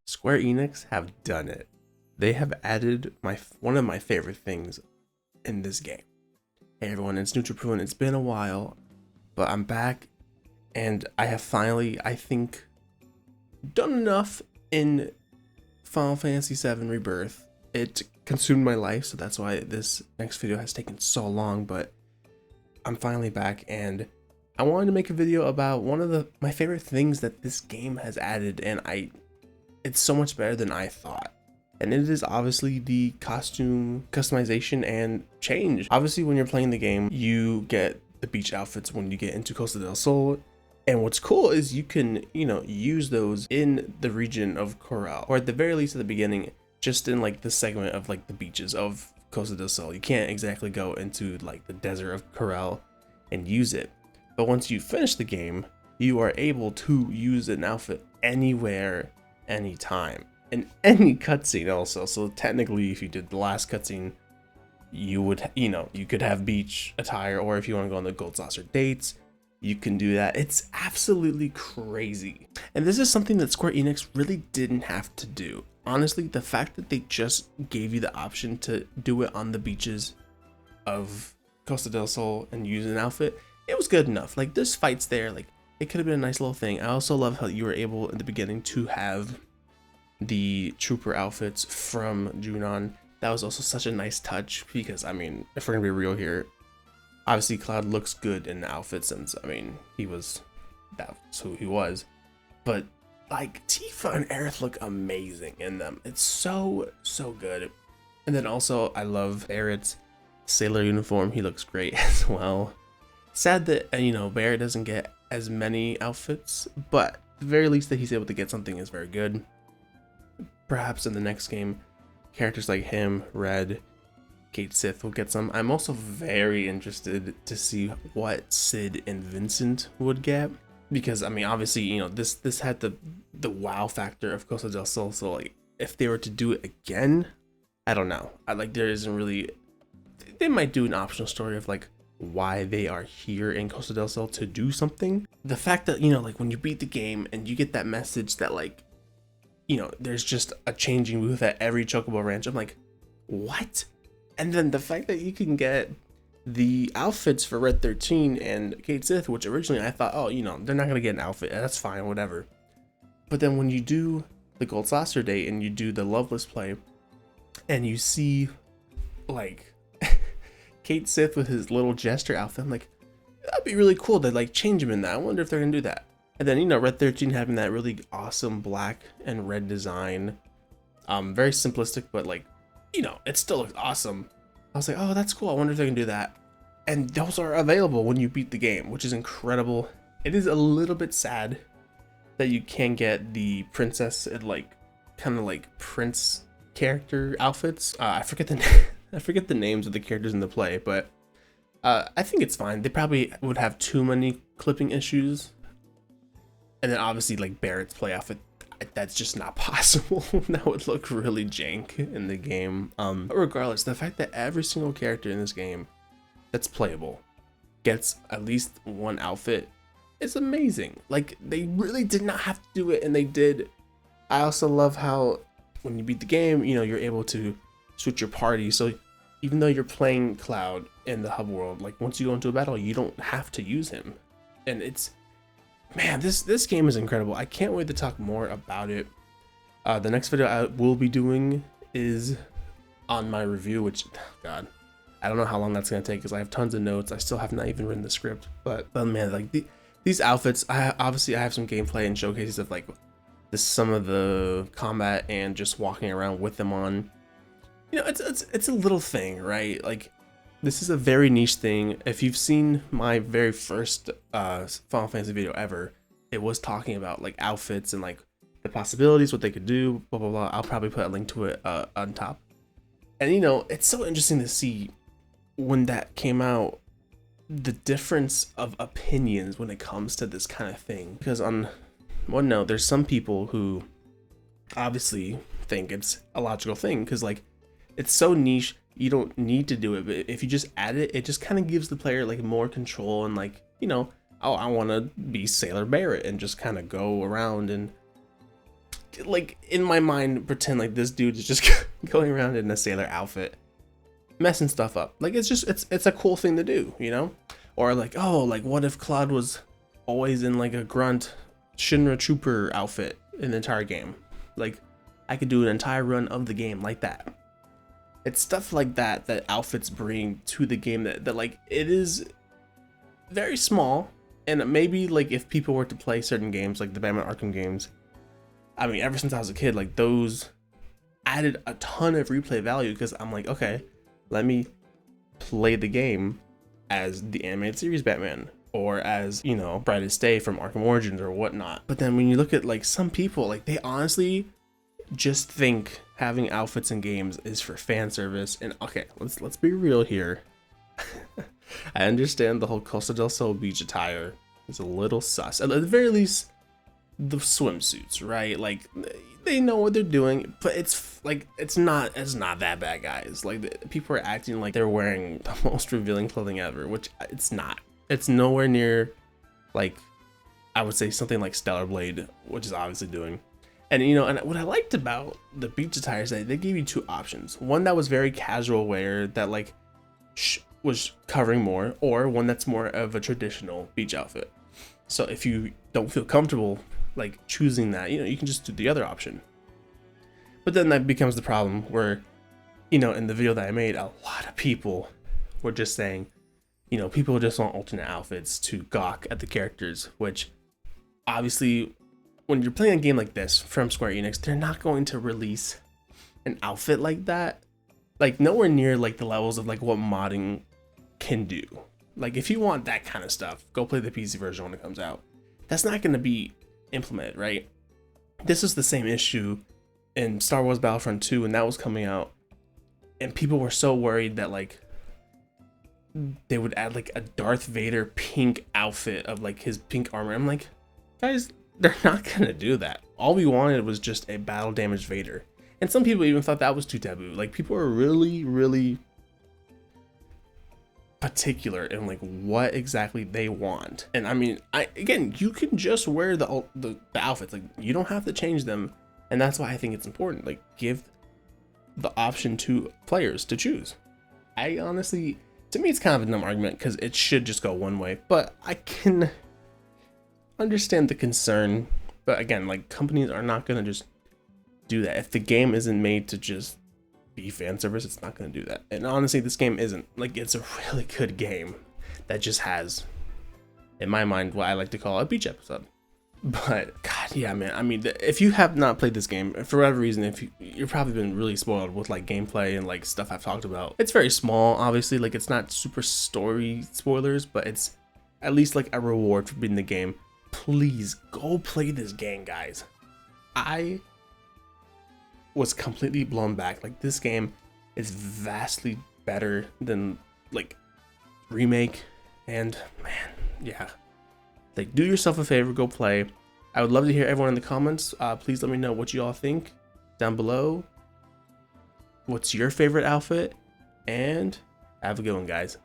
Square Enix have done it. They have added one of my favorite things in this game. Hey everyone, it's Nutriprune. It's been a while, but I'm back, and I have finally, I think, done enough in Final Fantasy VII Rebirth. It consumed my life, so that's why this next video has taken so long, but I'm finally back, and I wanted to make a video about one of my favorite things that this game has added, and it's so much better than I thought. And it is obviously the costume customization and change. Obviously, when you're playing the game, you get the beach outfits when you get into Costa del Sol. And what's cool is you can, use those in the region of Corel, or at the very least at the beginning, just in like the segment of like the beaches of Costa del Sol. You can't exactly go into like the desert of Corel and use it. But once you finish the game, you are able to use an outfit anywhere, anytime, in any cutscene also. So technically, if you did the last cutscene, you would, you could have beach attire, or if you want to go on the Gold Saucer dates, you can do that. It's absolutely crazy. And this is something that Square Enix really didn't have to do. Honestly, the fact that they just gave you the option to do it on the beaches of Costa del Sol and use an outfit, it was good enough. Like, there's fights there, like it could have been a nice little thing. I also love how you were able in the beginning to have the trooper outfits from Junon. That was also such a nice touch, because I mean, if we're gonna be real here, obviously Cloud looks good in the outfit since, I mean, that's who he was. But like, Tifa and Aerith look amazing in them. It's so good. And then also, I love Barrett's sailor uniform. He looks great as well. Sad that, Barrett doesn't get as many outfits, but at the very least that he's able to get something is very good. Perhaps in the next game, characters like him, Red, Kate Sith will get some. I'm also very interested to see what Sid and Vincent would get, because I mean, obviously, this had the wow factor of Costa del Sol. So like, if they were to do it again, I don't know. There isn't really. They might do an optional story of like why they are here in Costa del Sol to do something. The fact that like when you beat the game and you get that message that like, there's just a changing booth at every Chocobo Ranch. I'm like, what? And then the fact that you can get the outfits for Red 13 and Kate Sith, which originally I thought, oh, they're not gonna get an outfit, that's fine, whatever. But then when you do the Gold Saucer Date and you do the Loveless play, and you see like Kate Sith with his little jester outfit, I'm like, that'd be really cool to like change him in that. I wonder if they're gonna do that. And then Red 13 having that really awesome black and red design, very simplistic, but like, it still looks awesome. I was like, oh, that's cool. I wonder if they can do that. And those are available when you beat the game, which is incredible. It is a little bit sad that you can't get the princess and like kind of like prince character outfits. I forget the names of the characters in the play, but I think it's fine. They probably would have too many clipping issues. And then obviously like Barrett's play outfit, that's just not possible. That would look really jank in the game. But regardless, the fact that every single character in this game that's playable gets at least one outfit is amazing. Like, they really did not have to do it, and they did. I also love how when you beat the game, you're able to switch your party. So even though you're playing Cloud in the hub world, like once you go into a battle, you don't have to use him. And man, this game is incredible. I can't wait to talk more about it. The next video I will be doing is on my review, which, God, I don't know how long that's going to take because I have tons of notes. I still have not even written the script. But man, like these outfits, I have some gameplay and showcases of like some of the combat and just walking around with them on. It's a little thing, right? Like, this is a very niche thing. If you've seen my very first Final Fantasy video ever, it was talking about like outfits and like the possibilities, what they could do, blah blah blah. I'll probably put a link to it on top. And it's so interesting to see when that came out, the difference of opinions when it comes to this kind of thing. Because on one note, there's some people who obviously think it's a logical thing because like it's so niche. You don't need to do it, but if you just add it, it just kind of gives the player like more control and like, oh, I want to be Sailor Barrett and just kind of go around and, like, in my mind, pretend like this dude is just going around in a sailor outfit, messing stuff up. Like, it's a cool thing to do, you know? Or like, oh, like, what if Claude was always in like a grunt Shinra Trooper outfit in the entire game? Like, I could do an entire run of the game like that. It's stuff like that that outfits bring to the game that like, it is very small. And maybe like if people were to play certain games like the Batman Arkham games, I mean, ever since I was a kid, like those added a ton of replay value, because I'm like, okay, let me play the game as the animated series Batman, or as, you know, Brightest Day from Arkham Origins or whatnot. But then when you look at like some people, like they honestly just think having outfits in games is for fan service. And okay, let's be real here. I understand the whole Costa del Sol beach attire is a little sus. At the very least, the swimsuits, right? Like they know what they're doing, but it's like it's not that bad, guys. Like people are acting like they're wearing the most revealing clothing ever, which it's not. It's nowhere near, like, I would say something like Stellar Blade, which is obviously doing. And you know, and what I liked about the beach attire is that they gave you two options. One that was very casual wear that like was covering more, or one that's more of a traditional beach outfit. So if you don't feel comfortable like choosing that, you know, you can just do the other option. But then that becomes the problem where, you know, in the video that I made, a lot of people were just saying, you know, people just want alternate outfits to gawk at the characters, which obviously when you're playing a game like this from Square Enix, they're not going to release an outfit like that, like nowhere near like the levels of like what modding can do. Like if you want that kind of stuff, go play the PC version when it comes out. That's not going to be implemented, right? This is the same issue in Star Wars Battlefront 2 when that was coming out, and people were so worried that like they would add like a Darth Vader pink outfit of like his pink armor. I'm like, guys, they're not gonna do that. All we wanted was just a battle damaged Vader. And some people even thought that was too taboo. Like people are really particular in like what exactly they want. And I mean, again, you can just wear the outfits. Like you don't have to change them. And that's why I think it's important. Like give the option to players to choose. I honestly, to me, it's kind of a dumb argument because it should just go one way, but I can understand the concern. But again, like companies are not going to just do that. If the game isn't made to just be fan service, it's not going to do that. And honestly, this game isn't. Like, it's a really good game that just has, in my mind, what I like to call a beach episode. But god, yeah, man, I mean, if you have not played this game for whatever reason, if you've probably been really spoiled with like gameplay and like stuff I've talked about. It's very small, obviously, like it's not super story spoilers, but it's at least like a reward for beating the game. Please go play this game, guys. I was completely blown back. Like this game is vastly better than like remake, and man, yeah. Like, do yourself a favor, go play. I would love to hear everyone in the comments. Please let me know what you all think down below. What's your favorite outfit? And have a good one, guys.